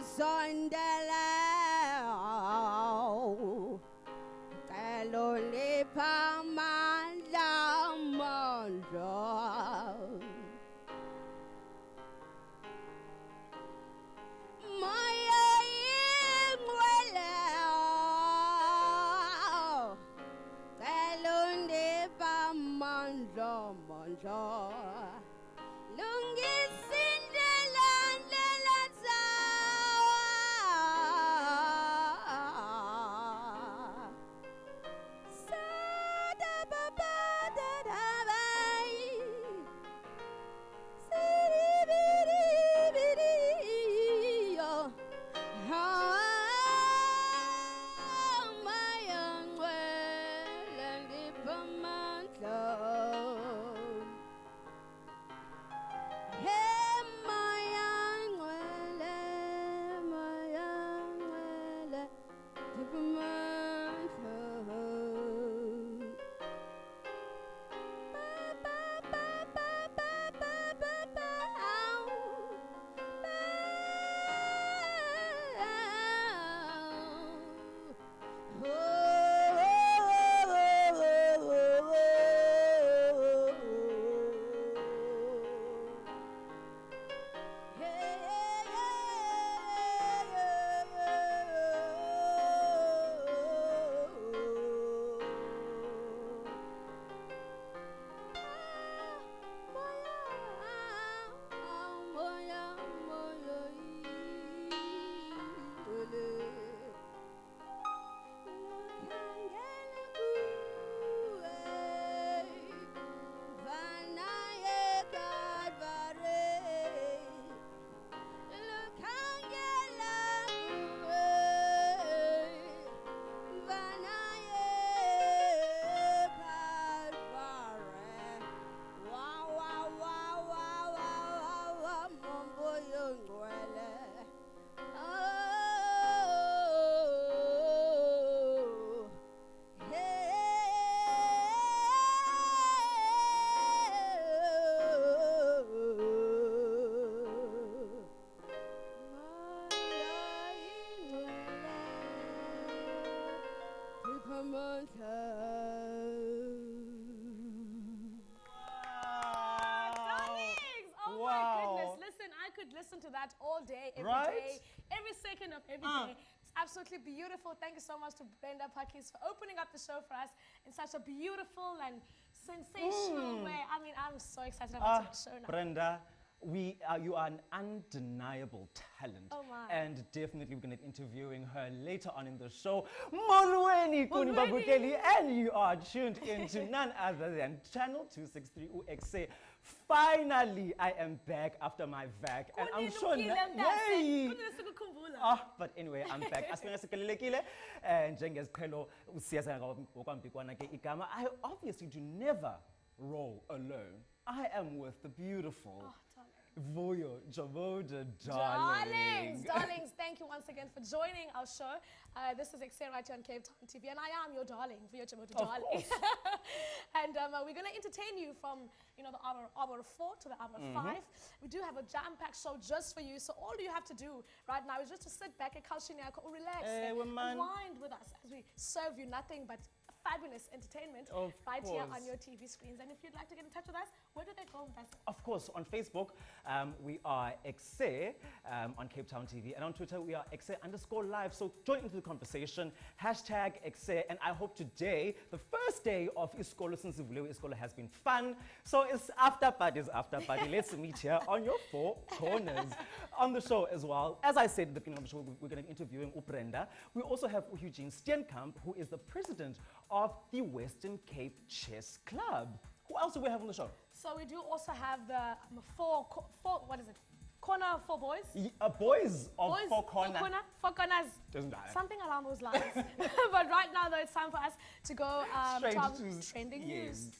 Sondela Kalole Pamala Monjo Maya Ingwele Kalole Pamanjo Monjo Lungi Listen to that all day, every day, every second of every day. It's absolutely beautiful. Thank you so much to Brenda Pakkies for opening up the show for us in such a beautiful and sensational way. I mean, I'm so excited about the show now. Brenda, you are an undeniable talent. Oh my. And definitely we're going to be interviewing her later on in the show. Mfuleni, and you are tuned into none other than Channel 263 Ekse. Finally, I am back after my vac, and I'm sure but anyway, I'm back. I obviously do never roll alone. I am with the beautiful Voyo Jamoda, darling. Darlings, thank you once again for joining our show. This is Ekse right here on Cape Town TV, and I am your darling, Voyo Jamoda, darling. And we're going to entertain you from the hour 4 to the hour 5. We do have a jam-packed show just for you, so all you have to do right now is just to sit back and relax and wind with us as we serve you nothing but fabulous entertainment right here on your TV screens. And if you'd like to get in touch with us, where do they go? Of course, on Facebook, we are Ekse on Cape Town TV, and on Twitter, we are Ekse_live. So join into the conversation, hashtag Ekse, and I hope today, the first day of Iskolo since Iskolo has been fun. So it's after party. Let's meet here on your four corners. On the show as well, as I said at the beginning of the show, we're going to be interviewing Brenda. We also have Eugene Steenkamp, who is the president of the Western Cape Chess Club. Who else do we have on the show? So we do also have the what is it? Corner for boys? Boys of four corners. Four corners. Doesn't matter. Something along those lines. But right now, though, it's time for us to go to our trending news.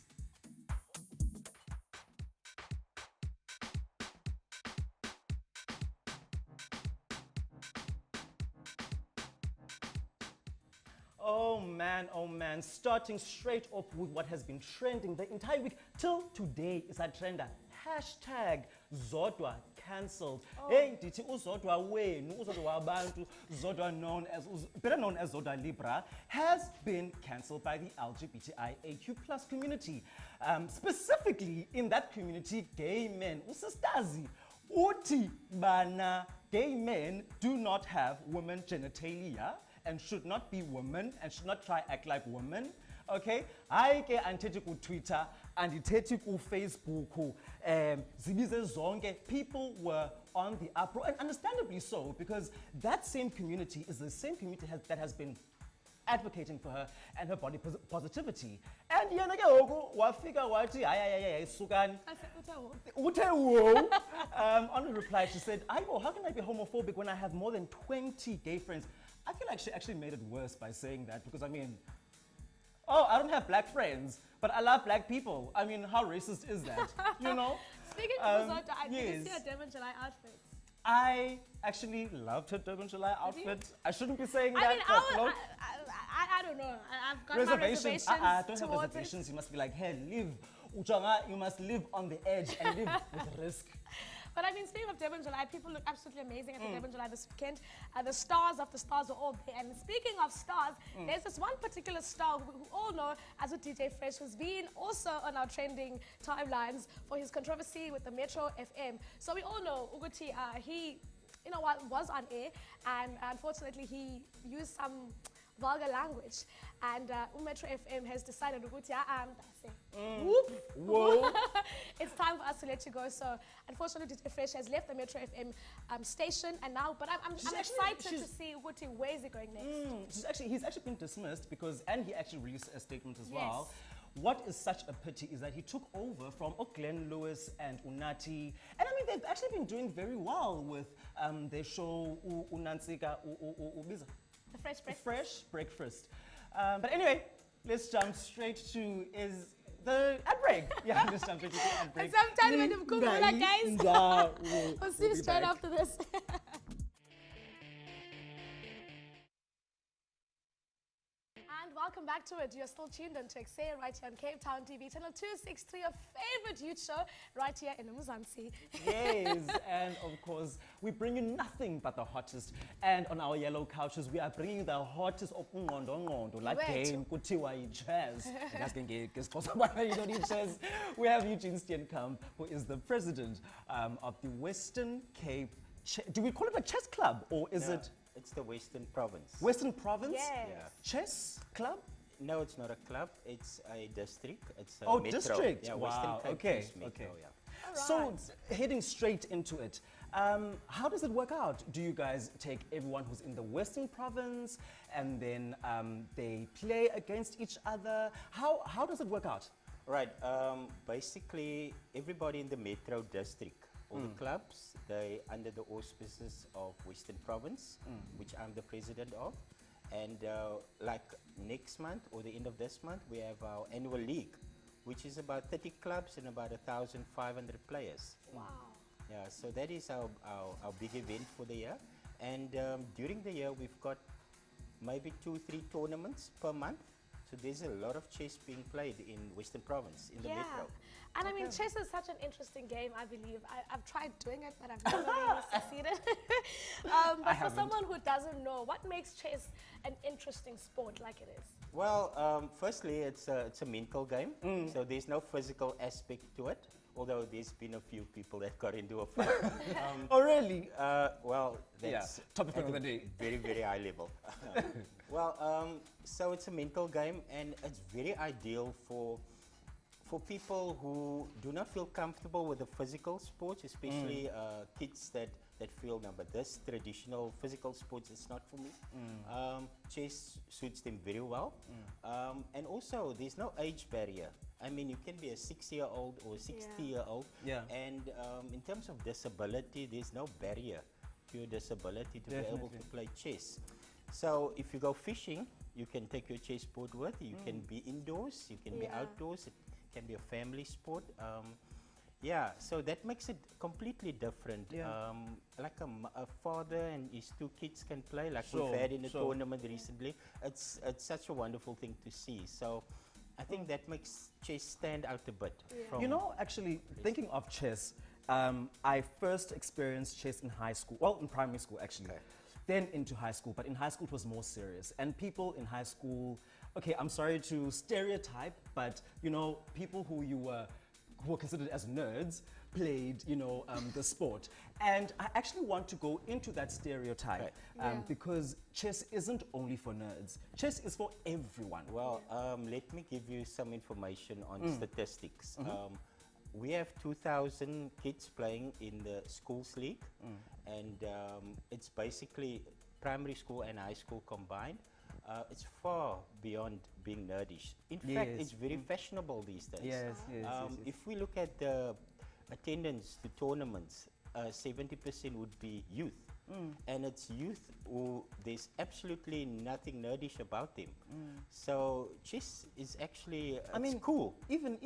Oh man, starting straight off with what has been trending the entire week till today is a trender. hashtag Zodwa cancelled. Hey, ndithi uZodwa wenu, uZodwa wabantu, Zodwa better known as Zodwa Libra, has been cancelled by the LGBTIAQ+ community. Specifically in that community, gay men, usistazi, uti bana, gay men do not have women genitalia and should not be women and should not try act like women. Okay, I ke andithethi ku Twitter, andithethi ku Facebook, zibize zonke. People were on the uproar, and understandably so, because that same community is the same community that has been advocating for her and her body positivity. And yena ke ngoku wafika wathi hayi sukani. Uthe wo. On a reply, she said, how can I be homophobic when I have more than 20 gay friends? I feel like she actually made it worse by saying that, because I mean, I don't have black friends, but I love black people. I mean, how racist is that? You know? Speaking of Zodwa, I did see a Durban July outfit. I actually loved her Durban July outfit. I shouldn't be saying that. I mean, I don't know. I've got reservations. Don't have reservations. You must be like, hey, live. Uchanga, you must live on the edge and live with risk. But I mean, speaking of Durban July, people look absolutely amazing at the Durban July this weekend. The stars of the stars are all there. And speaking of stars, there's this one particular star who all know as a DJ Fresh, who's been also on our trending timelines for his controversy with the Metro FM. So we all know Uguti, he, was on air, and unfortunately he used some vulgar language, and Metro FM has decided whoop. Whoa. It's time for us to let you go. So unfortunately, DJ Fresh has left the Metro FM station, and now, but I'm excited to see where is he going next. He's actually been dismissed and he actually released a statement as well. What is such a pity is that he took over from Glenn Lewis and Unati, and I mean they've actually been doing very well with their show Unansika Ubiza. The Fresh Breakfast. But anyway, let's jump straight to the ad break. Yeah, let's jump straight to the ad break. And sometimes when you cook like guys, we'll see you straight after this. And welcome back to it. You're still tuned into Ekse right here on Cape Town TV, channel 263, your favorite youth show right here in Mzansi. Yes, and of course, we bring you nothing but the hottest. And on our yellow couches, we are bringing you the hottest of ngondo, like game, kutiwa chess. We have Eugene Steenkamp, who is the president of the Western Cape. Do we call it a chess club, or is it? It's the Western Province. Western Province? Yes. Yeah. Chess club? No, it's not a club. It's a district. It's a metro. District. Yeah, wow. Western Cape is metro, yeah. So, heading straight into it, how does it work out? Do you guys take everyone who's in the Western Province and then they play against each other? How does it work out? Right. Basically, everybody in the metro district, all the clubs, they under the auspices of Western Province, which I'm the president of. And like next month or the end of this month, we have our annual league, which is about 30 clubs and about 1,500 players. Wow. Yeah, so that is our big event for the year. And during the year, we've got maybe 2-3 tournaments per month. So there's a lot of chess being played in Western Province, in the metro. And I mean, chess is such an interesting game, I believe. I've tried doing it, but I've never really succeeded. But for someone who doesn't know, what makes chess an interesting sport like it is? Well, firstly, it's a mental game. So there's no physical aspect to it, although there's been a few people that got into a fight. Oh, really? Well, that's topic of the day. Very, very high level. So it's a mental game, and it's very ideal for people who do not feel comfortable with the physical sports, especially kids that feel, no, but this traditional physical sports is not for me. Chess suits them very well. And also, there's no age barrier. I mean, you can be a 6-year-old or a 60-year-old. Yeah. And in terms of disability, there's no barrier to your disability to be able to play chess. So if you go fishing, you can take your chess board with you. You can be indoors, you can be outdoors. It can be a family sport. So that makes it completely different. Like a father and his 2 kids can play, like we've had in the tournament recently. It's such a wonderful thing to see. So I think that makes chess stand out a bit. From You know, actually, thinking of chess, I first experienced chess in high school, well, in primary school, actually. Okay. Then into high school, but in high school it was more serious. And people in high school, okay, I'm sorry to stereotype, but, you know, people who were considered as nerds played, you know, the sport. And I actually want to go into that stereotype because chess isn't only for nerds. Chess is for everyone. Well, let me give you some information on statistics. We have 2,000 kids playing in the schools league, and it's basically primary school and high school combined. It's far beyond being nerdish. In fact, Yes. it's very fashionable these days. Yes, yes, yes, yes. If we look at the attendance to tournaments, 70% would be youth. And it's youth who there's absolutely nothing nerdish about them. So chess is actually, it's cool. Even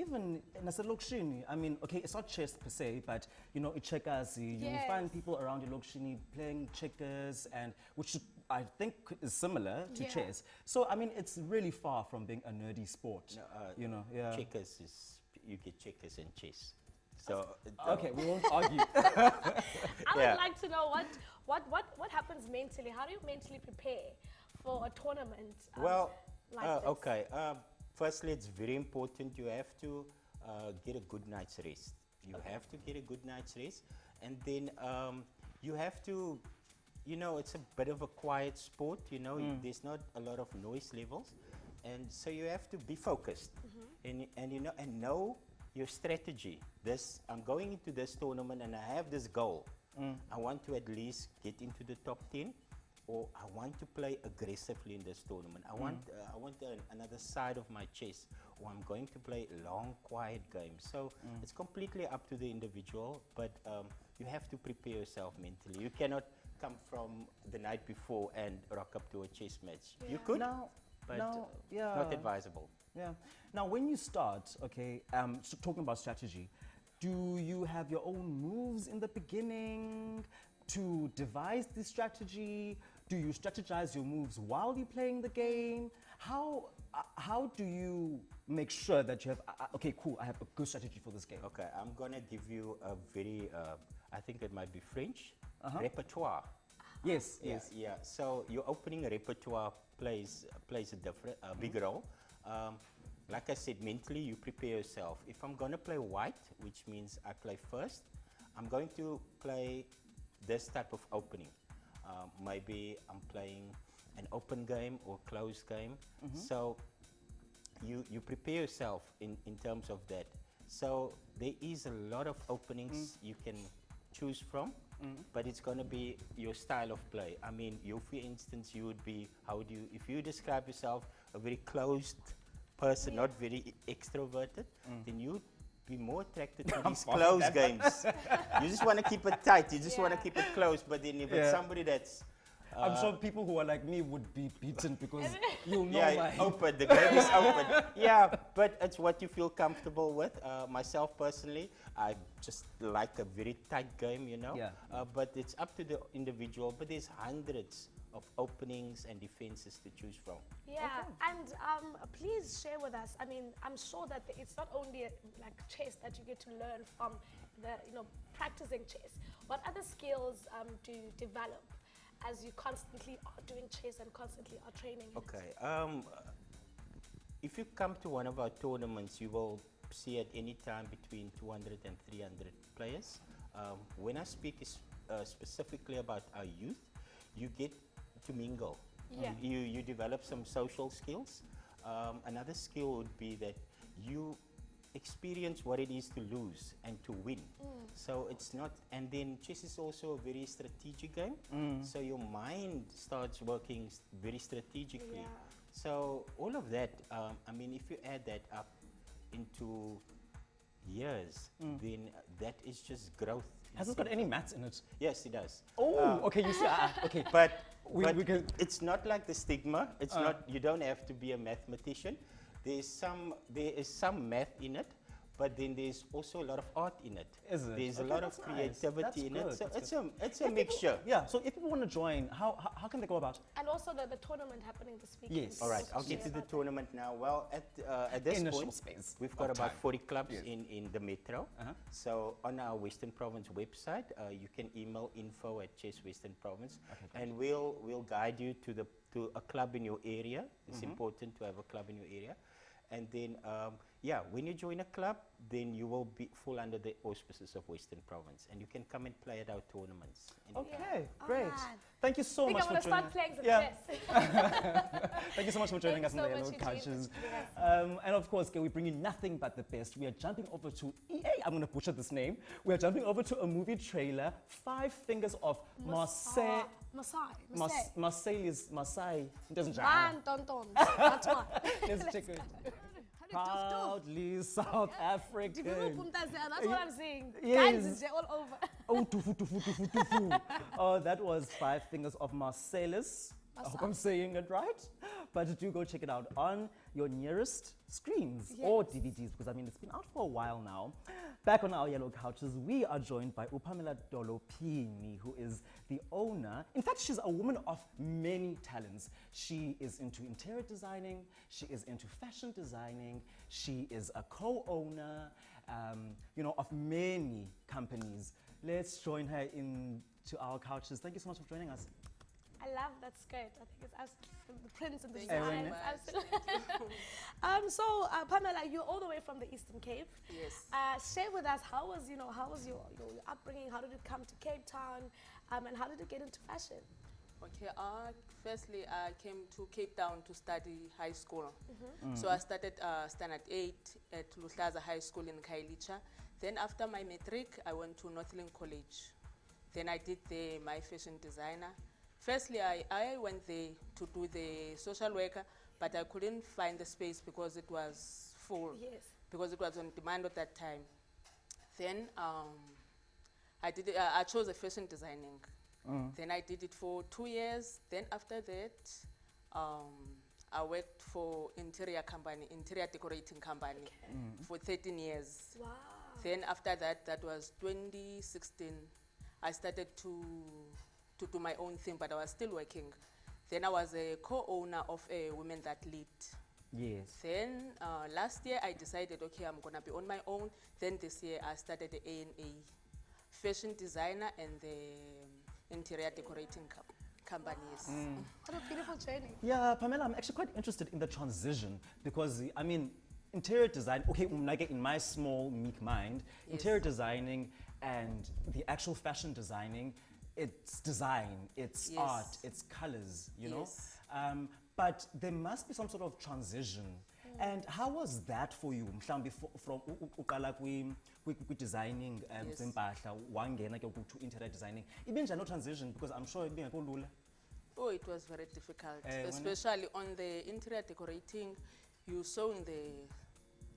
naselokishini, I mean, okay, it's not chess per se, but you know, checkers, you Yes. find people around your lokishini playing checkers, and which I think is similar to Yeah. chess. So I mean, it's really far from being a nerdy sport. You know, yeah. Checkers is, you get checkers and chess. So Okay, we won't argue. I Yeah. would like to know what happens mentally. How do you mentally prepare for a tournament? Like this? Okay. Firstly, it's very important. You have to get a good night's rest. You have to get a good night's rest, and then you have to, you know, it's a bit of a quiet sport. You know, there's not a lot of noise levels, and so you have to be focused, and you know, and know your strategy. I'm going into this tournament and I have this goal. I want to at least get into the top 10, or I want to play aggressively in this tournament. I want another side of my chess, or I'm going to play long, quiet games. So it's completely up to the individual, but you have to prepare yourself mentally. You cannot come from the night before and rock up to a chess match. You could, but not advisable. Yeah. Now, when you start, okay, so talking about strategy, do you have your own moves in the beginning to devise the strategy? Do you strategize your moves while you're playing the game? How do you make sure that you have, okay, cool, I have a good strategy for this game? Okay, I'm gonna give you a very, I think it might be French, repertoire. Yes, yes. Yeah. So your opening repertoire plays a big role. Like I said, mentally you prepare yourself. If I'm going to play white, which means I play first, I'm going to play this type of opening. Maybe I'm playing an open game or closed game. So you prepare yourself in terms of that. So there is a lot of openings you can choose from, but it's going to be your style of play. I mean, you, for instance, you would be, if you describe yourself a very closed person, not very extroverted, then you'd be more attracted to these closed games. You just want to keep it tight. You just want to keep it close. But then if it's somebody that's I'm sure people who are like me would be beaten because you know my... open. The game is open. Yeah, but it's what you feel comfortable with. Myself personally, I just like a very tight game, you know. Yeah. But it's up to the individual. But there's hundreds of openings and defenses to choose from. Yeah, and please share with us. I mean, I'm sure that it's not only like chess that you get to learn from the, practicing chess. What other skills do you develop as you constantly are doing chess and constantly are training? Okay. If you come to one of our tournaments, you will see at any time between 200 and 300 players. When I speak specifically about our youth, you get to mingle. Yeah. You develop some social skills. Another skill would be that you experience what it is to lose and to win. So it's not, and then chess is also a very strategic game. So your mind starts working very strategically. Yeah. So all of that, I mean, if you add that up into years, then that is just growth. Has it got any maths in it? Yes, it does. Oh, okay, you see, okay. But, We can... it's not like the stigma. It's not, you don't have to be a mathematician. There is some math in it, but then there's also a lot of art in it. Is it? There's Okay, a lot of that's nice. creativity That's in good, it. So that's it's a mixture. Yeah, so if people want to join, how can they go about it? And also the tournament happening this weekend. Yes. All right, Also I'll get share to the about that. tournament now. Well, at this Initial point, space we've got of about time. 40 clubs Yes. in the metro. Uh-huh. So on our Western Province website, you can email info@Chess Western Province, Okay, and we'll guide you to a club in your area. It's Mm-hmm. important to have a club in your area. And then, yeah, when you join a club, then you will fall under the auspices of Western Province, and you can come and play at our tournaments. Okay, great. Alright. Thank you so I think much I'm for going joining. to start playing some Yeah. chess. Thank you so much for joining us Thank in you the so Yellow much, Eugene, Couches. for joining us. And of course, we bring you nothing but the best. We are jumping over to EA. I'm going to butcher this name. We are jumping over to a movie trailer, 5 Fingers of Marseille. Marseille. It doesn't Man, tonton. That's one. Let's check it. Proudly South African. That's what I'm saying. Yes. Guys, is all over. Oh, tufu, tufu, tufu, tufu. Oh, that was 5 Fingers of Marcellus. I hope I'm saying it right. But do go check it out on your nearest screens or DVDs, because I mean, it's been out for a while now. Back on our Yellow Couches, we are joined by Pamela Dolophini, who is the owner. In fact, she's a woman of many talents. She is into interior designing, she is into fashion designing, she is a co-owner, of many companies. Let's join her into our couches. Thank you so much for joining us. I love that skirt. I think it's absolutely the prints and the Thank you design. very It's much. absolutely. So Pamela, you're all the way from the Eastern Cape. Yes. Share with us how was your upbringing? How did it come to Cape Town? And how did you get into fashion? Okay. Firstly, I came to Cape Town to study high school. So I started standard 8 at Luhlaza High School in Khayelitsha. Then after my matric, I went to Northland College. Then I did my fashion designer. Firstly, I went there to do the social worker, but I couldn't find the space because it was full. Yes. Because it was on demand at that time. Then I chose a fashion designing. Then I did it for 2 years. Then after that, I worked for interior decorating company for 13 years. Wow. Then after that was 2016, I started to do my own thing, but I was still working. Then I was a co-owner of Women That Lead. Yes. Then last year I decided, okay, I'm gonna be on my own. Then this year I started the ANA, fashion designer and the interior decorating companies. What a beautiful journey. Yeah, Pamela, I'm actually quite interested in the transition because, I mean, interior design, okay, in my small, meek mind, interior designing and the actual fashion designing, it's design, it's art, it's colors, you know? But there must be some sort of transition. And how was that for you? Mhlambi from uqala designing zempahla wangena ke to interior designing. Ibinjani no transition because I'm sure ibingekho lula. Oh, it was very difficult, especially on the interior decorating. You sewing the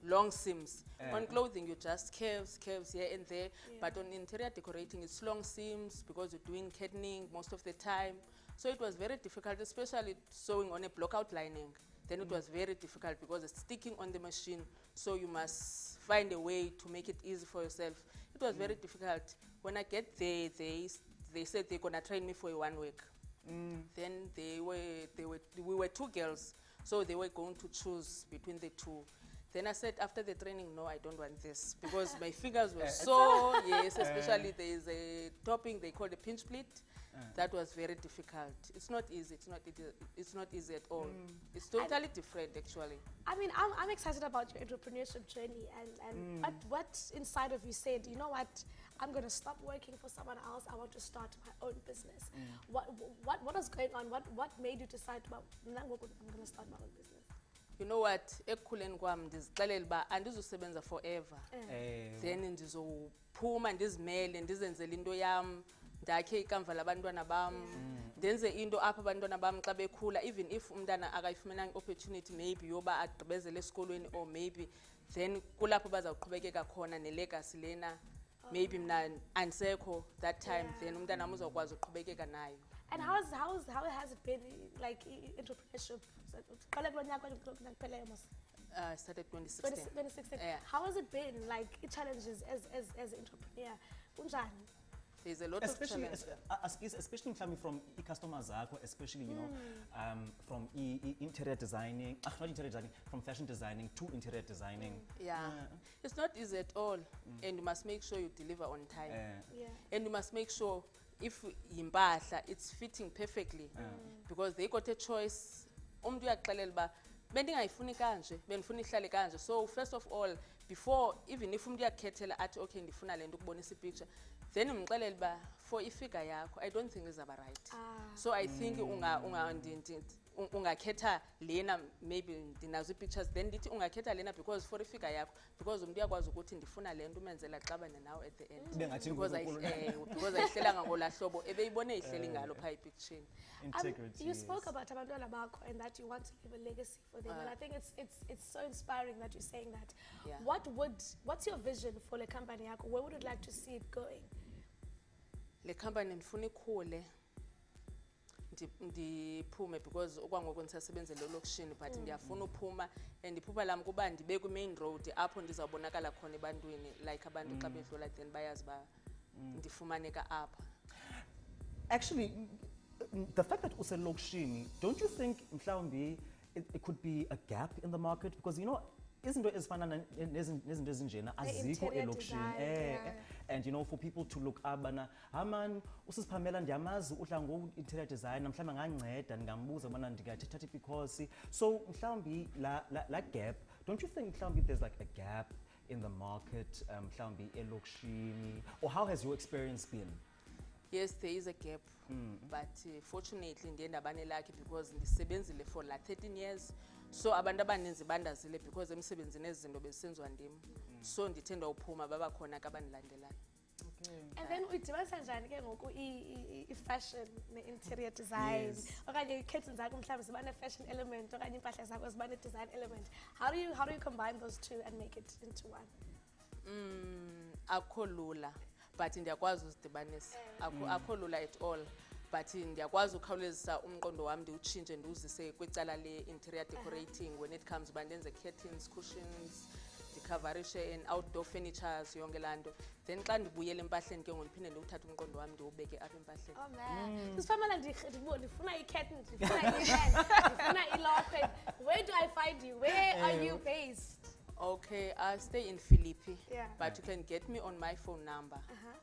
long seams. On clothing, you just curves here and there. But on interior decorating, it's long seams because you're doing curtaining most of the time. So it was very difficult, especially sewing on a block outlining. Then it was very difficult because it's sticking on the machine. So you must find a way to make it easy for yourself. It was very difficult. When I get there, they said they're gonna train me for 1 week. Then we were 2 girls, so they were going to choose between the 2. Then I said after the training, no, I don't want this because my fingers were so, especially there is a topping they call the pinch split. That was very difficult. It's not easy. It's not easy at all. It's totally different, actually. I mean, I'm excited about your entrepreneurship journey and what inside of you said, you know what, I'm going to stop working for someone else. I want to start my own business. What was going on? What made you decide about, I'm going to start my own business? You know what? Ekukhuleni kwami ndizixelela uba andizusebenza forever. Then ndizophuma ndizimele ndizenzele into yam. Ndakhe ikamva labantwana bam. Ndenze into apha abantwana bam xa bekhula, even if umntana akayifumenanga opportunity maybe yoba agqibezele esikolweni or maybe then kulapho bazawuqhubekeka khona nelegacy lena maybe mna andisekho that time then umntana wam uzawukwazi uqhubekeka nayo. And how has it been, like entrepreneurship? I started 2016. 2016. Yeah. How has it been? Like, challenges as entrepreneur? Unjani? There's a lot Especially, of challenges. especially mhlawumbe from customers zakho, especially you know, from interior designing, not interior designing, from fashion designing to interior designing. Yeah. It's not easy at all, and you must make sure you deliver on time. Yeah. And you must make sure if yimpahla it's fitting perfectly, because they got a choice. Umuntu uyakuxelela uba bendingayifuni kanje, bendifuna ihlale kanje. So first of all, before even if umuntu uyakukhethela athi okay ndifuna le nto ukubonisa ipicture, then umxelela uba for ifigure yakho I don't think izaba right. So I think ungakhetha lena, maybe ndinazo pictures, then ndithi ungakhetha lena because for ifigure yakho, because umuntu uyakwazi ukuthi ndifuna le nto umenzela xabane nawe at the end, because ayihlelanga ngola hlobo ebeyibone ihleli ngalo pha epicture. Integrity. You spoke about abantwana bakho and that you want to leave a legacy for them, and I think it's so inspiring that you're saying that. Yeah. What's your vision for the company yakho? Where would you like to see it going? Le company ndifuna ikhule ndiphume, because okwangoku ndisasebenzela elokishini, but ndiyafuna uphuma, and iphupha lam kuba ndibe kwi-main road apho ndizawubonakala khona ebantwini, like abantu xa bedlula then bayazi uba ndifumaneka apha. Actually, the fact that uselokishini, don't you think mhlawumbe it could be a gap in the market, because you know izinto ezifana nezinto ezinjena azikho interior elokishini. design, And you know, for people to look up bana man usisi Pamela ndiyamazi udla ngo interior design, mhlawumbe anganceda ngingambuza bana ndingathatha because so mhlawumbe la gap, don't you think mhlawumbe there's like a gap in the market mhlawumbe elokishini, or how has your experience been? Yes, there is a gap, but fortunately ndiye ndabane lucky because ndisebenzile for like 13 years. So abantu abaninzi bandazile because emsebenzini ezinto besenziwa ndim. So ndithanda uphuma baba khona kabandilandelayo. And then udibanisa njani ke ngoku i-fashion ne-interior design? Okanye i-curtains zakho mhlawumbe ziba ne-fashion element, okanye impahla zakho ziba ne-design element. How do you combine those two and make it into one? Akho lula, but ndiyakwazi uzidibanisa. Akho lula at all, but ndiyakwazi ukhawulezisa umqondo wami ndiwutshintshe ndiwuzise kwicala le-interior decorating when it comes uba ndenze curtains, cushions, ndikavarishe and outdoor furnitures, yonke laa nto. Then xa ndibuyela empahleni ke ngoku ndiphinde ndiwuthathe umqondo wami ndiwubeke apha empahleni. Oh man. Sisi Pamela ndifuna i-curtain, ndifuna i-pen, ndifuna ilokhwe. Where do I find you? Where are you based? Okay, I stay in Philippi, Yeah. but you can get me on my phone number,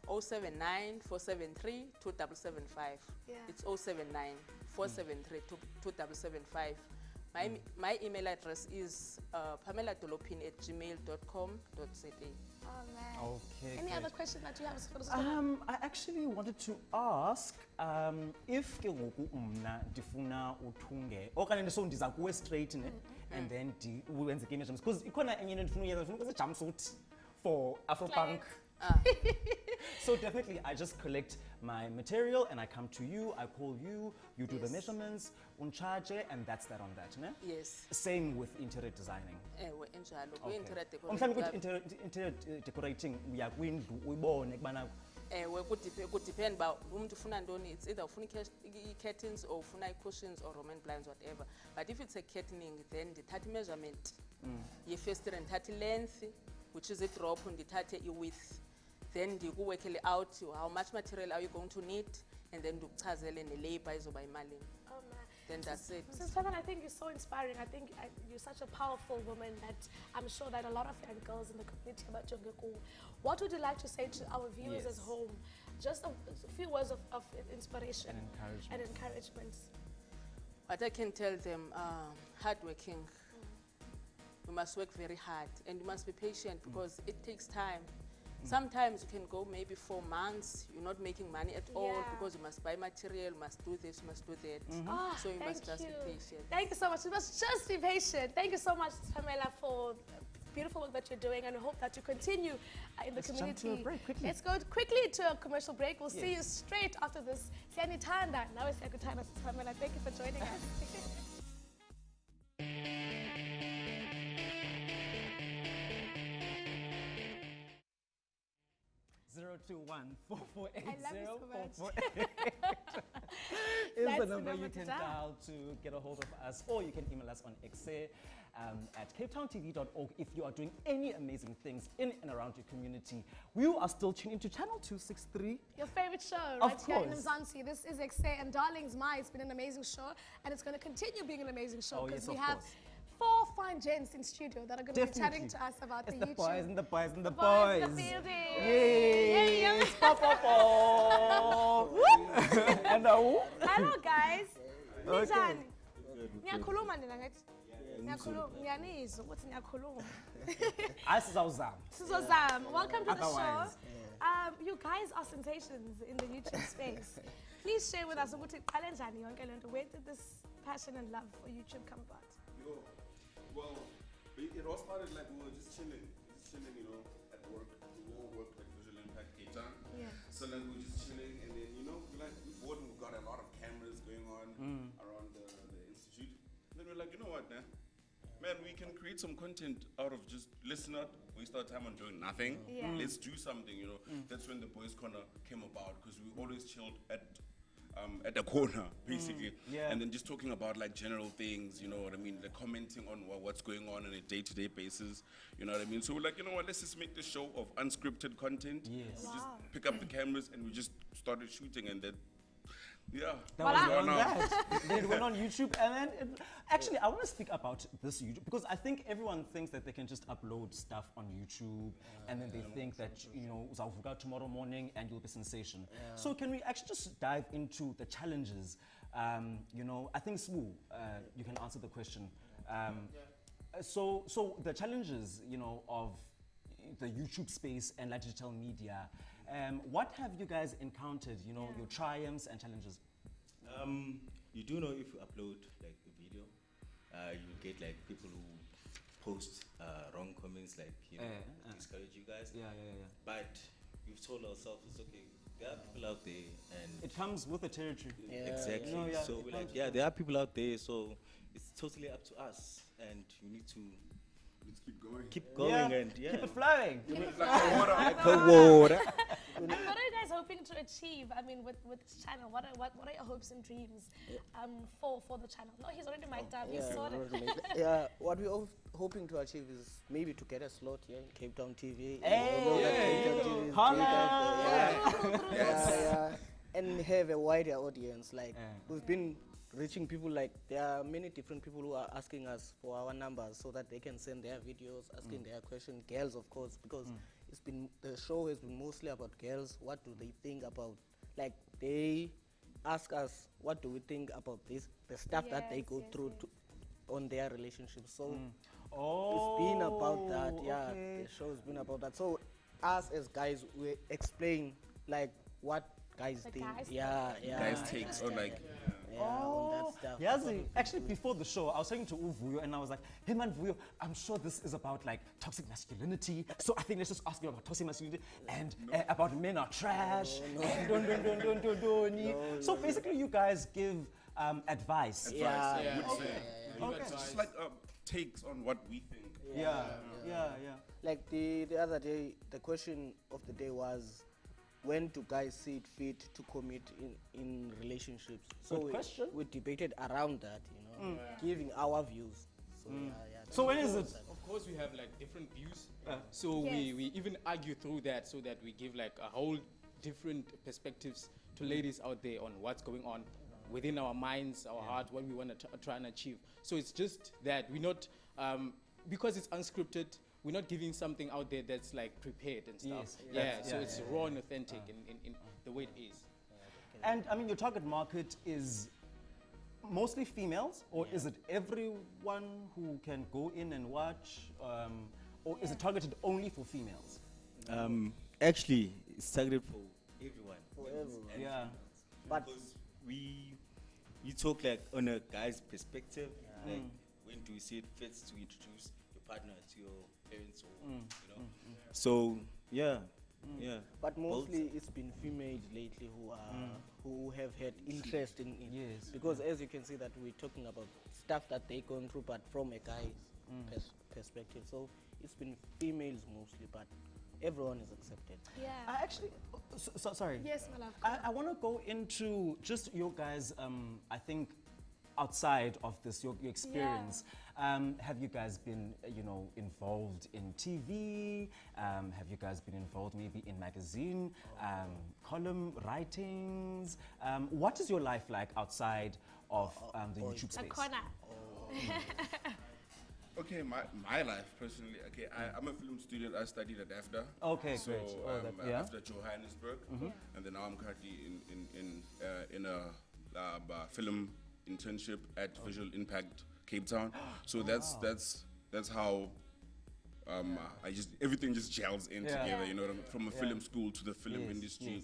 079 473 2775. Yeah. It's 079 473 2775. My email address is pameladolophini@gmail.com.za. Oh man. Okay. Any great. other question that you have? I actually wanted to ask if ke ngoku mna ndifuna uthunge okanye ndiza kuwe straight ne, and then wenze ke measurements, because ikhona enye into ndifuna uyenza, ndifuna ukwenza jumpsuit for Afropunk. So definitely I just collect my material and I come to you, I call you, you do the measurements, uncharge, and that's that on that, ne? Yes. Same with interior designing. Ewe enjalo Okay. kwi-interior Mhlawumbe decorating. ukuthi interior decorating uya kwindlu uyibone kubana Ewe kudepend uba umuntu ufuna ntoni. It's either ufuna i-curtains or ufuna i-cushions or roman blinds, whatever. But if it's a curtaining, then ndithatha i-measurement yefestire, ndithatha i-length, which is i-drop, ndithathe i-width. Then ndikuworkele out how much material are you going to need, and then ndikuchazele ne-labor izoba imalini. Oh man. Then that's it. Mrs. Pamela, I think you're so inspiring. I think you're such a powerful woman that I'm sure that a lot of young girls in the community about Jongeku. What would you like to say to our viewers Yes. at home? Just a few words of inspiration and encouragement. and encouragement. What I can tell them, hardworking. You must work very hard and you must be patient because it takes time. Sometimes you can go maybe 4 months, you're not making money at all Yeah. because you must buy material, you must do this, you must do that. So you Thank must just you. be patient. Thank you so much. You must just be patient. Thank you so much, Pamela, for the beautiful work that you're doing, and I hope that you continue in the Let's jump community. to a break quickly. Let's go quickly to a commercial break. We'll see you Yes. straight after this. Siyanithanda. Now it's Siyanithanda, Pamela. Thank you for joining us. 02 is That's the the number you number to can dial. dial to get a hold of us, or you can email us on Ekse at capetowntv.org if you are doing any amazing things in and around your community. You are still tuned into Channel 263. Your favorite show, Of right here in course. Mzansi. This is Ekse and Darlings My. It's been an amazing show, and it's going to continue being an amazing show Oh, because yes, we of have course. 4 fine gents in studio that are going to be Definitely. chatting to us about It's the the YouTube. boys and the boys and the boys boys. in the building. Yay! Yeah, yeah. Pop, pop, pop. And Hello guys. Okay. Ninjani? Niyakhuluma nina ngathi? Niyakhuluma, ngiyanizwa ukuthi niyakhuluma. Asizawuzama. Sizozama. Welcome to the show. Otherwise, You guys are sensations in the YouTube space. Please share with us ukuthi iqale njani yonke lento. Where did this passion and love for YouTube come about? Well, it all started like we were just chilling, you know, at work. We all work like Visual Impact Cape Town. Yeah. So like we were just chilling, and then you know, like we bored and we got a lot of cameras going on around the institute. And then we're like, you know what, man, we can create some content out of just listen out, waste our time on doing nothing. Yeah. Let's do something, you know. That's when the Boys Corner came about because we always chilled at the corner, basically. Yeah. And then just talking about like general things, you know what I mean? Like commenting on what's going on a day-to-day basis, you know what I mean? So we're like, you know what, let's just make this show of unscripted content. Yes. We just pick up the cameras and we just started shooting, and then, yeah. That was Voila. on that. Then it went on YouTube, and then actually, I want to speak about this YouTube because I think everyone thinks that they can just upload stuff on YouTube, and then they think that you know, uzawuvuka tomorrow morning and you'll be sensation. So can we actually just dive into the challenges? You know, I think Smu, you can answer the question. So the challenges, you know, of the YouTube space and like digital media. What have you guys encountered? You know, your triumphs and challenges. You do know if you upload like a video, you get like people who post wrong comments, like you know, discourage you guys. Yeah. But we've told ourselves it's okay. There are people out there, and It comes with the territory. exactly. No, yeah, so it we're like, comes yeah, there are people out there. So it's totally up to us, and you need to Let's keep going. keep going and Keep it flowing. like the water. And what are you guys hoping to achieve? I mean, with this channel, what are your hopes and dreams for the channel? No, he's already mic'd up. He's sorted. Yeah, what we're hoping to achieve is maybe to get a slot here in Cape Town TV. Hey, You know that Cape Town TV is holla. big out there. Yeah. And have a wider audience. Like we've been reaching people, like there are many different people who are asking us for our numbers so that they can send their videos, asking their questions. Girls, of course, because the show has been mostly about girls. What do they think about, like they ask us what do we think about this, the stuff that they go through on their relationships. So it's been about that. Yeah, okay. the show has been about that. So us as guys, we explain like what guys The think. guys Guys takes on like On that stuff. Yazi, actually before the show, I was talking to Uvuyo and I was like, hey man, Vuyo, I'm sure this is about like toxic masculinity. So I think let's just ask you about toxic masculinity and about men are trash. So basically you guys give advice. Yeah. would say. Just like takes on what we think. Yeah. Like the other day, the question of the day was, when do guys see it fit to commit in relationships? So Good question. we debated around that, you know, giving our views. So So when is it? Of course, we have like different views. So Yes. we even argue through that so that we give like a whole different perspectives to ladies out there on what's going on within our minds, our heart, what we want to try and achieve. So it's just that we're not, because it's unscripted, we're not giving something out there that's like prepared and stuff. Yes, So it's raw and authentic in the way it is. And I mean, your target market is mostly females, or is it everyone who can go in and watch, or is it targeted only for females? Actually, it's targeted for everyone. for everyone. And Yeah. But because you talk like on a guy's perspective, like when do you see it fits to introduce your partner to your parents, or you know? So yeah. But mostly it's been females lately who are who have had interest in it. Yes. Because as you can see that we're talking about stuff that they're going through, but from a guy's perspective. So it's been females mostly, but everyone is accepted. Yeah. I actually, sorry. Yes, my love. I want to go into just your guys, I think, outside of this, your experience. Have you guys been, involved in TV? Have you guys been involved maybe in magazine, column writings? What is your life like outside of the YouTube space? A corner. Okay, my life personally. Okay, I'm a film student. I studied at AFDA. Okay, so, great. AFDA Johannesburg, and then now I'm currently in a film internship at Visual Impact Cape Town. So that's how everything just gels in together. You know what I mean? From a film school to the film industry.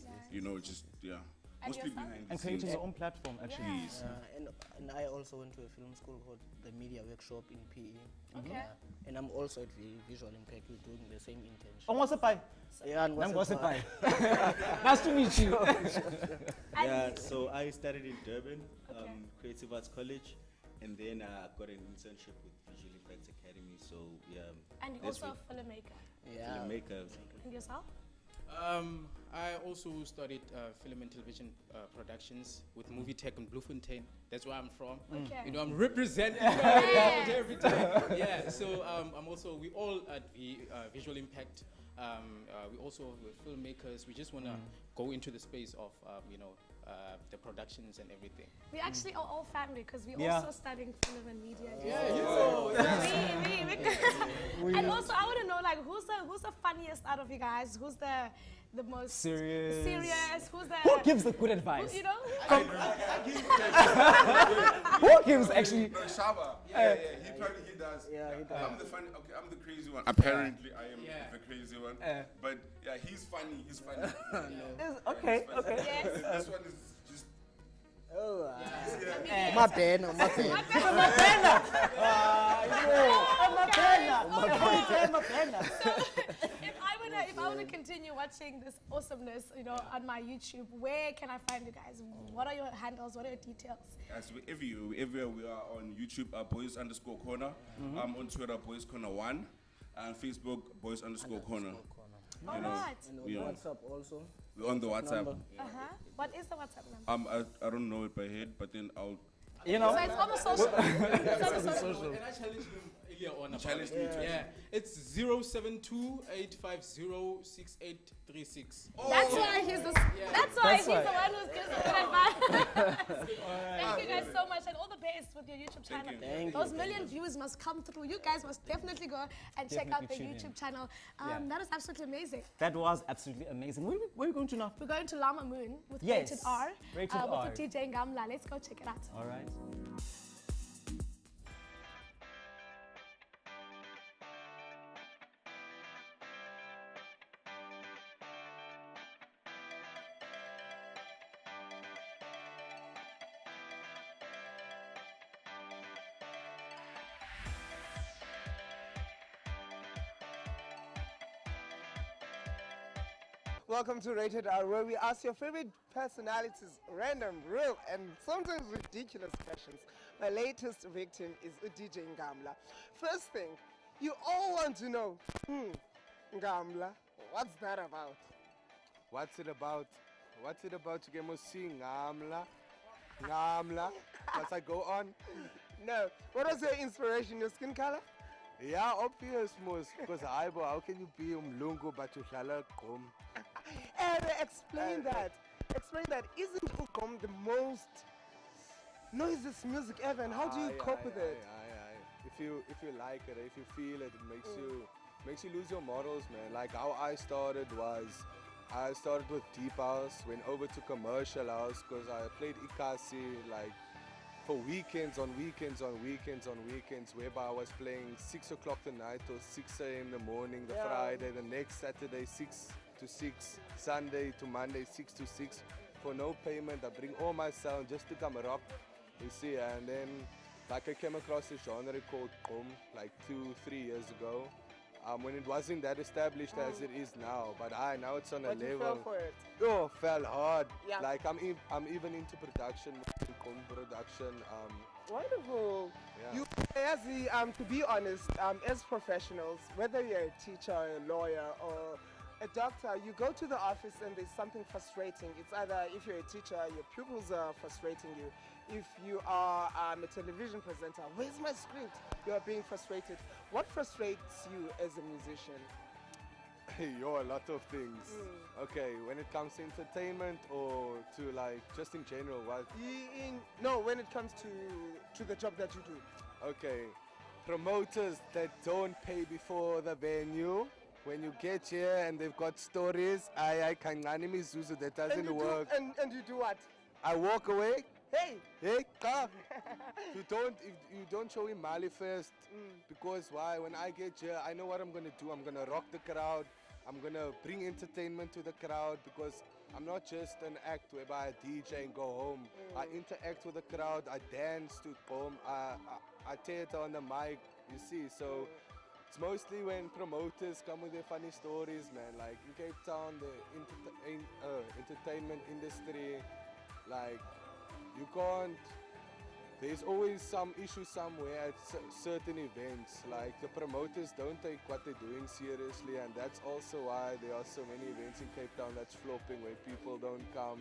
And Mostly yourself? behind the And creating scenes. your own platform, actually. Yes. And I also went to a film school called the Media Workshop in PE. Okay. And I'm also at Visual Impact doing the same internship. Oh, what's up, bye? Yeah, and Nam what's up, Gosepai. Nice to meet you. Yeah, so I studied in Durban, Creative Arts College, and then I got an internship with Visual Impact Academy. So yeah. And you're that's also what- a filmmaker. Yeah. filmmaker. And yourself? I also studied film and television productions with Movie Tech in Bloemfontein. That's where I'm from. Okay. You know, I'm representing every time. Yeah, so we all at Visual Impact, we also we're filmmakers. We just want to go into the space of, the productions and everything. We actually are all family because we're Yeah. also studying film and media. Yeah, And also, I want to know, like, who's the funniest out of you guys? Who's the most Serious. Who's the Who gives the good advice? you know? Who gives actually? No, Shaba. He does. Yeah, he does. I'm the funny. Okay, I'm the crazy one. Apparently, I am the crazy one. But yeah, he's funny. He's funny. Okay. Yes. This one is just. Oh, Yeah. my bad, no, my bad. If I wanna continue watching this awesomeness, on my YouTube, where can I find you guys? What are your handles? What are your details? As everywhere we are on YouTube, boys_corner. On Twitter, boyscorner1, and Facebook, boys_corner. All right. And on Yeah. WhatsApp also. We're on the WhatsApp. Number. What is the WhatsApp number? I don't know it by head, but then I'll. So it's on the social. It's on the social. And I challenged him earlier on about challenged it. me too. Yeah, it's 072-850-6836. That's why he's the. That's why he's the one who's gives the good advice. Thank you guys so much, and all the best with your YouTube channel. Thank you. Those million views must come through. You guys must definitely go and check out the Definitely tune in. YouTube channel. That is absolutely amazing. That was absolutely amazing. Where are we going to now? We're going to Llama Moon with Yes. Rated R. Rated R. With the DJ Ngamla. Let's go check it out. All right. Welcome to Rated R, where we ask your favorite personalities random, real, and sometimes ridiculous questions. My latest victim is DJ Ngamla. First thing, you all want to know, Ngamla, what's that about? What's it about? What's it about? You can see Ngamla. Ngamla. As I go on. No, what was your inspiration, your skin color? Yeah, obvious, most. Because how can you be Mlungu but you shall gqom? Explain that. Explain that. Isn't Ugom the most noisiest music ever? And how do you cope with it? If you like it, if you feel it, it makes you lose your morals, man. Like how I started with deep house, went over to commercial house because I played Ekse like for weekends, whereby I was playing 6 o'clock the night or 6 a.m. the morning, the Friday, the next Saturday 6 to 6, Sunday to Monday 6 to 6 for no payment. I bring all my sound just to come rock, you see, and then like I came across a genre called Qom like 2-3 years ago. When it wasn't that established as it is now, but now it's on a But you level. fell for it. Oh, fell hard. Yeah. Like I'm even into production, production. Wonderful. Yeah. To be honest, as professionals, whether you're a teacher, a lawyer, or a doctor, you go to the office and there's something frustrating. It's either if you're a teacher, your pupils are frustrating you. If you are a television presenter, where's my script? You are being frustrated. What frustrates you as a musician? Yo, a lot of things. Okay, when it comes to entertainment or to like just in general, what? No, when it comes to the job that you do. Okay, promoters that don't pay before the venue. When you get here and they've got stories, I can't mizuzu, that doesn't work. And you do what? I walk away. Hey, come. If you don't show him Mali first, because why? When I get here, I know what I'm gonna do. I'm gonna rock the crowd. I'm gonna bring entertainment to the crowd because I'm not just an act whereby I DJ and go home. I interact with the crowd. I dance to home. I theater on the mic. You see, so it's mostly when promoters come with their funny stories, man. Like in Cape Town, the entertainment industry, like. You can't, there's always some issue somewhere at certain events. Like the promoters don't take what they're doing seriously, and that's also why there are so many events in Cape Town that's flopping where people don't come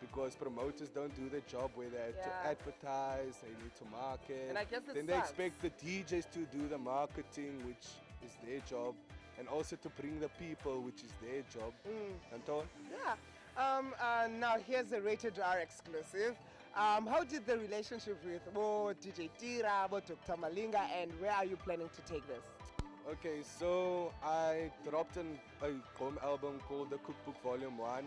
because promoters don't do their job where they have to advertise, they need to market. And I guess then they expect the DJs to do the marketing, which is their job, and also to bring the people, which is their job. Anton? Yeah. Now here's a Rated R exclusive. How did the relationship with DJ Tira, Dr. Malinga, and where are you planning to take this? Okay, so I dropped a home album called The Cookbook Volume 1.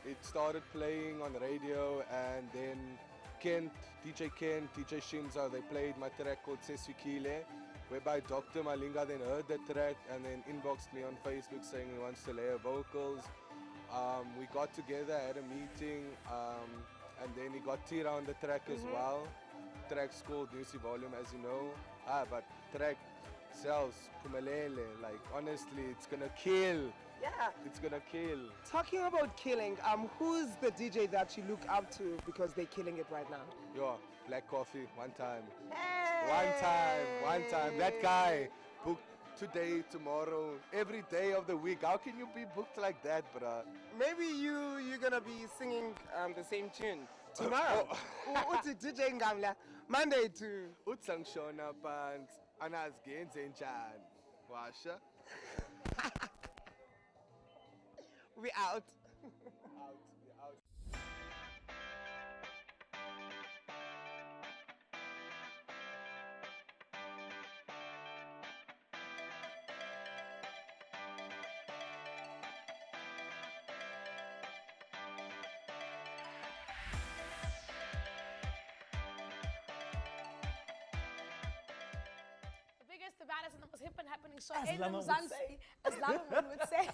It started playing on radio, and then DJ Shimza, they played my track called Sesukile, whereby Dr. Malinga then heard the track and then inboxed me on Facebook saying he wants to layer vocals. We got together, had a meeting, and then he got Tira on the track as well. Track's called Newsy Volume, as you know. But track sells, Pumelele, like honestly, it's gonna kill. Yeah. It's gonna kill. Talking about killing, who's the DJ that you look up to because they're killing it right now? Yo, Black Coffee, one time. Hey! One time. That guy booked today, tomorrow, every day of the week. How can you be booked like that, bruh? Maybe you're gonna be singing the same tune tomorrow. Uthi DJ Ngamla, Monday to Utsangshona pants, anazgenze njani. Washa? We out. The baddest and the most hip and happening show As in Lama would Mzansi, say. as Lama would say.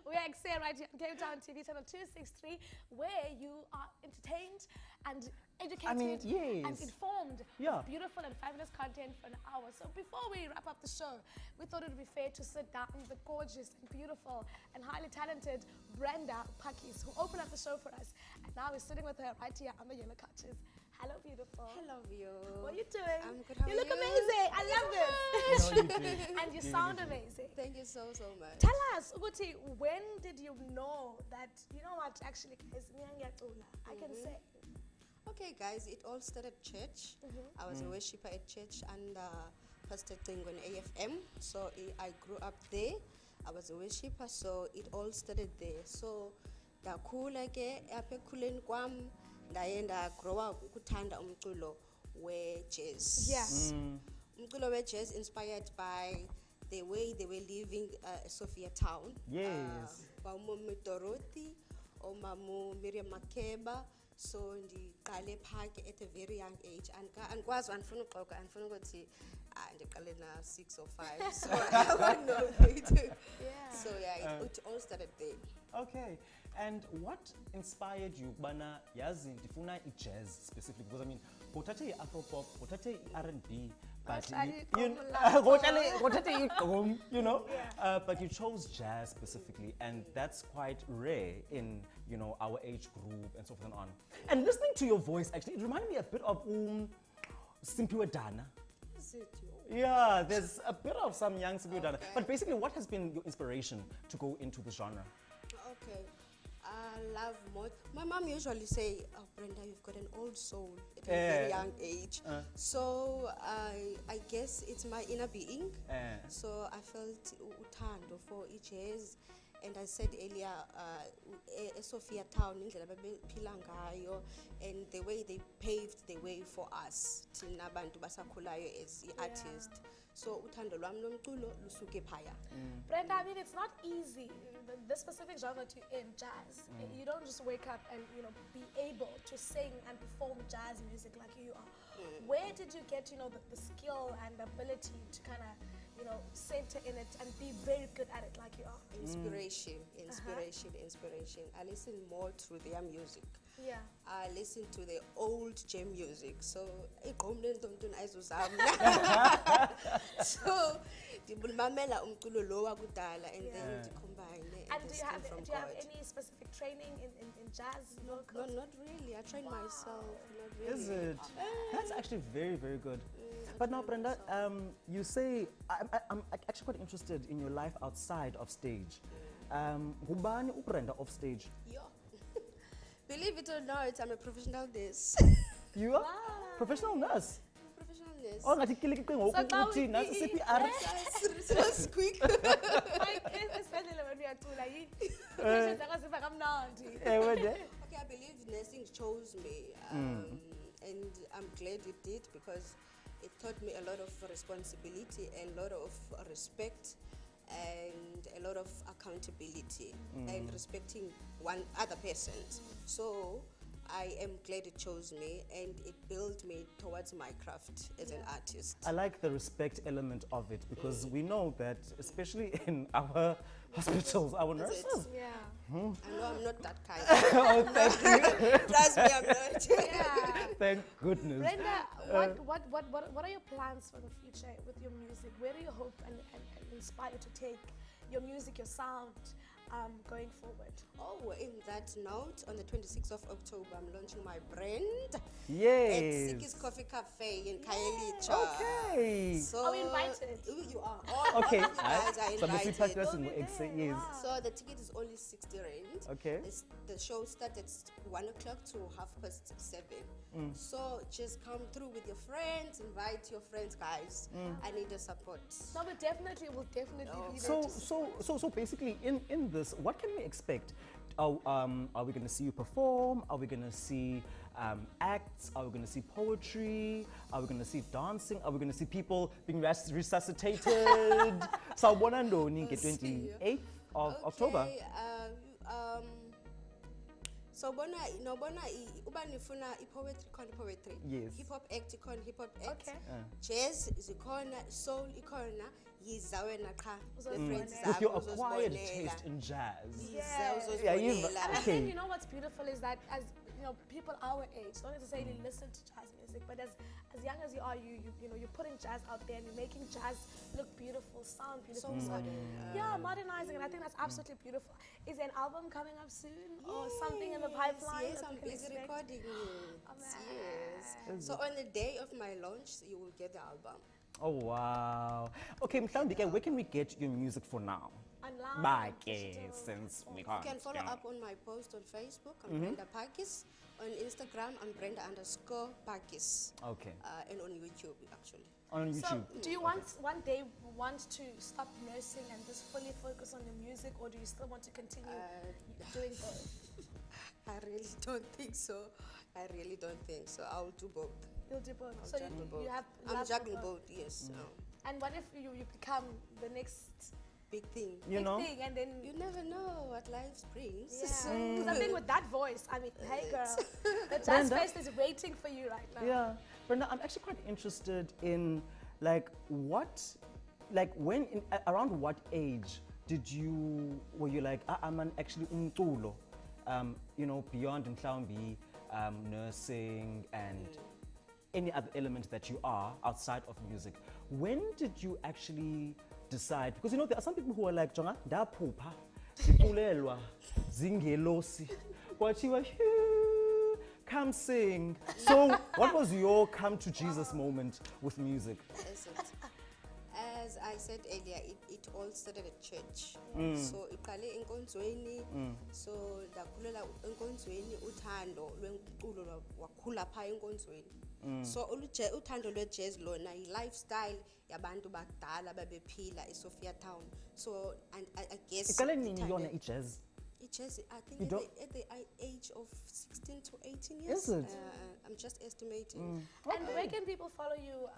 We are Ekse right here on Cape Town TV channel 263, where you are entertained and educated and informed with beautiful and fabulous content for an hour. So before we wrap up the show, we thought it would be fair to sit down with the gorgeous and beautiful and highly talented Brenda Pakkies, who opened up the show for us. And now we're sitting with her right here on the yellow couches. Hello, beautiful. Hello, you. What are you doing? I'm good. How You are look amazing. I love this. And you sound amazing. Thank you so much. Tell us, Uguti, when did you know that, you know what, actually, guys, I can say. Okay, guys, it all started at church. I was a worshipper at church under Pastor Tingon AFM. So I grew up there. I was a worshipper, so it all started there. So, ndakhula ke apha ekhuleni kwam ndaye ndagrowa ukuthanda umculo we-jazz. Yes. Umculo we-jazz inspired by the way they were living Sophia Town. Yes. Mamu Dorothy, or Mamu Miriam Makeba. So ndiqale phake at a very young age. Andikwazi andifuna uxoka andifuna ukuthi ndiqale na 6 or 5. So I don't know. So yeah, it all started there. Okay. And what inspired you, Bana Yazi, Tifuna jazz specifically? Because I mean, Potate Afropop, Potate R&B, but you know, but you chose jazz specifically, and that's quite rare in, you know, our age group and so forth and on. And listening to your voice, actually, it reminded me a bit of Simpiwe Dana. Is it? Yeah, there's a bit of some young people done it. But basically, what has been your inspiration to go into the genre? Okay. I love more. My mom usually say, "Oh, Brenda, you've got an old soul at a very young age." So I guess it's my inner being. So I felt uthando for jazz, and I said earlier, Sophia Town, and the way they paved the way for us, thina bantu basakhulayo as artists. So uthando lwami lomculo lusuke phaya. Brenda, I mean, it's not easy. The specific genre that you're in, jazz, you don't just wake up and, you know, be able to sing and perform jazz music like you are. Where did you get, you know, the skill and the ability to kind of, you know, center in it and be very good at it like you are? Inspiration. I listen more to their music. Yeah. I listen to the old jam music. So, so ndibulmamela umculo lo wakudala and then combine it. And do you have any specific training in jazz? No, not really. I train myself. Not really. Is it? That's actually very, very good. But now, Brenda, you say, I'm actually quite interested in your life outside of stage. Gubani Brenda off stage? Yeah. Believe it or not, I'm a professional nurse. You are? Professional nurse? Professional nurse. Oh, ngathi kile ke ngokuthi nasi CPR. It's quick. Especially when we are too like, okay, I believe nursing chose me, and I'm glad it did because it taught me a lot of responsibility, a lot of respect, and a lot of accountability, and respecting one other person. So I am glad it chose me, and it built me towards my craft as an artist. I like the respect element of it because we know that, especially in our hospitals, our nurses. Yeah. I know I'm not that kind. Oh, thank you. Trust me, I'm not. Yeah. Thank goodness. Brenda, what are your plans for the future with your music? Where do you hope and inspire to take your music, your sound, going forward? Oh, in that note, on the 26th of October, I'm launching my brand. Yes. At Siki's Coffee Cafe in Khayelitsha. Okay. So Are we invited? You are. Okay. You guys are invited. Yes. So the ticket is only 60 rand. Okay. The show starts at 1 o'clock to 7:30. So just come through with your friends, invite your friends, guys. I need the support. No, but definitely, we'll definitely be there. So basically, in this, what can we expect? Are we going to see you perform? Are we going to see acts? Are we going to see poetry? Are we going to see dancing? Are we going to see people being resuscitated? So, what I know, 28th of October. So bona nifuna poetry. Yes. Hip hop act hip hop act. Okay. Jazz is soul ikona. With your acquired taste in jazz. And then you know what's beautiful is that as you know, people our age don't necessarily listen to jazz music, but as young as you are, you know, you're putting jazz out there and you're making jazz look beautiful, sound beautiful. So modern. Yeah, modernizing, and I think that's absolutely beautiful. Is there an album coming up soon or something in the pipeline? Yes, I'm busy recording it. Yes. So on the day of my launch, you will get the album. Oh wow. Okay, Mfuleni, where can we get your music for now? Online. Since we You can't. can follow up on my post on Facebook. I'm Brenda Pakkies. On Instagram, I'm Brenda_Pakkies. Okay. And on YouTube, actually. On YouTube. So, do you one day want to stop nursing and just fully focus on your music, or do you still want to continue doing both? I really don't think so. I'll do both. You'll do both. So you have. I'm juggling both. Yes. And what if you become the next big thing? You know. Thing, and then you never know what life brings. Yeah. Because I think with that voice, I mean, hey girl, the Jazz Fest is waiting for you right now. Yeah, Brenda, I'm actually quite interested in around what age were you like, I'm actually umculo, you know, beyond mhlawumbi nursing and any other element that you are outside of music. When did you actually decide? Because you know, there are some people who are like, Jonga, ndaphupha, zipulelwa, zingelosi, kwathiwa, come sing. So what was your come to Jesus moment with music? I said earlier, it all started at church. So iqale enkonzweni. So ndakhulela enkonzweni uthando lwemculo wakhula pha enkonzweni. So uthando lwe-jazz lona yi-lifestyle yabantu bakudala babephila eSophia Town. So and I guess Iqale nini yona i-jazz? Jazz, I think at the age of 16 to 18 years. Is it? I'm just estimating. And where can people follow you,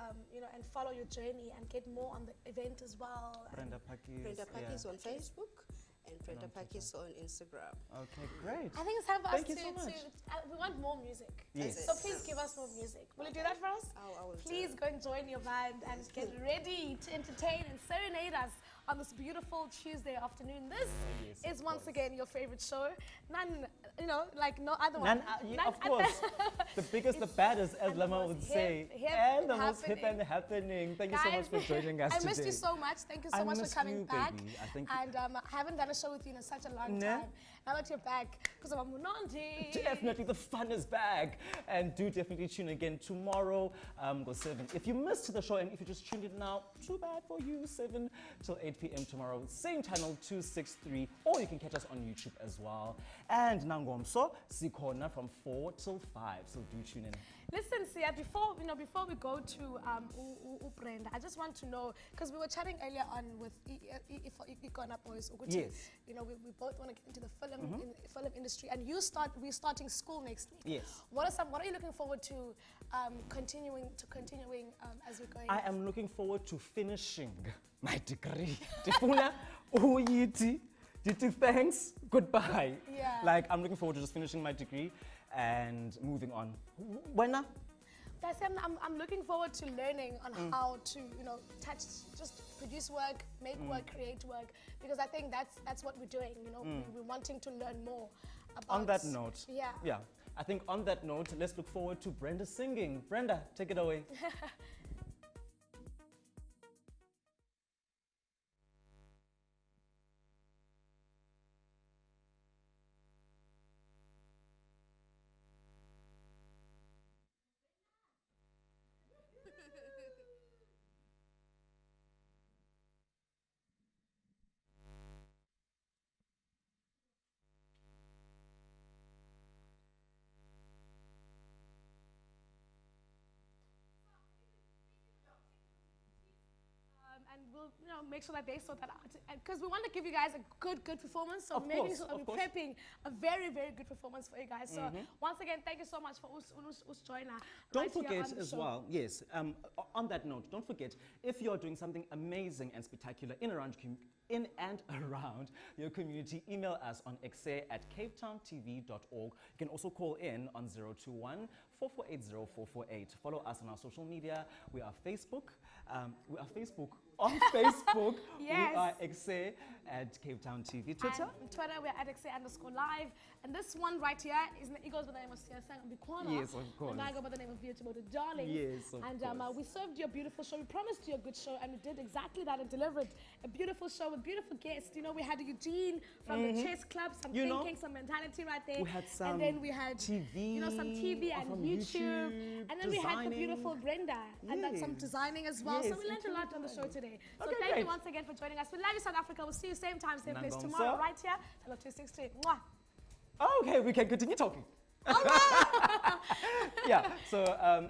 and follow your journey and get more on the event as well? Brenda Pakkies. Brenda Pakkies on Facebook and Brenda Pakkies on Instagram. Okay, great. I think it's time for us Thank you so much. we want more music. Yes. So please give us more music. Will you do that for us? I will Please go and join your band and get ready to entertain and serenade us on this beautiful Tuesday afternoon. This is once again your favorite show. None, like no other one. Of course. The biggest, the baddest, as Lama would say. And the most hip and happening. Thank you so much for joining us today. I missed you so much. Thank you so much for coming back. Baby. And I haven't done a show with you in such a long time. Now that you're back, because I'm Munandi. Definitely, the fun is back. And do definitely tune again tomorrow, go 7. If you missed the show and if you just tuned in now, too bad for you, 7 till 8 p.m. tomorrow. Same channel, 263. Or you can catch us on YouTube as well. And Nangomso, Sikona from 4 till 5. So do tune in. Listen, Sia, before we go to Brenda, I just want to know, because we were chatting earlier on with Ikona Boys. Yes. We both want to get into the film industry, and we're starting school next week. Yes. What are you looking forward to continuing as we're going? I am looking forward to finishing my degree. Tifuna uyiti. Diti, thanks, goodbye. Yeah. Like, I'm looking forward to just finishing my degree and moving on. When? I'm looking forward to learning on how to, just produce work, make work, create work, because I think that's what we're doing. We're wanting to learn more about. On that note, yeah. I think on that note, let's look forward to Brenda singing. Brenda, take it away. And we'll make sure that they sort that out, because we want to give you guys a good performance. So making sure we're prepping a very, very good performance for you guys. So once again, thank you so much for us joining. Don't forget as well, yes, on that note, don't forget, if you're doing something amazing and spectacular in and around your community, email us on ekse@capetowntv.org. You can also call in on 021 4480 448. Follow us on our social media. We are Facebook. On Facebook, yes. We are Ekse at Cape Town TV. Twitter? And Twitter, we're at Ekse_live. And this one right here, it goes by the name of Siasang Bikwana. Yes, of course. And I go by the name of Beautiful Darling. Yes, of course. We served you a beautiful show. We promised you a good show, and we did exactly that and delivered a beautiful show with beautiful guests. We had Eugene from the chess club, some thinking, some mentality right there. We had some and then we had TV, some TV and YouTube. And then we had the beautiful Brenda and then some designing as well. Yes, so we learned a lot on the show today. So Okay, thank great. you once again for joining us. We love you, South Africa. We'll see you same time, same place Nangomso. tomorrow, right here. Hello, 263. Mwah. Okay, we can continue talking. Yeah, so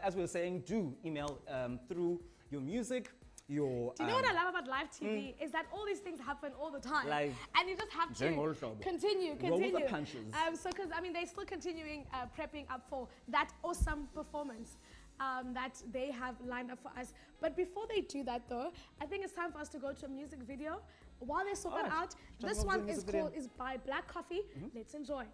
as we were saying, do email through your music, your... Do you know what I love about live TV? Is that all these things happen all the time. Live. And you just have to continue. Roll with the punches. Because, they're still continuing prepping up for that awesome performance that they have lined up for us. But before they do that, though, I think it's time for us to go to a music video. While they sort that out, this one is by Black Coffee. Let's enjoy.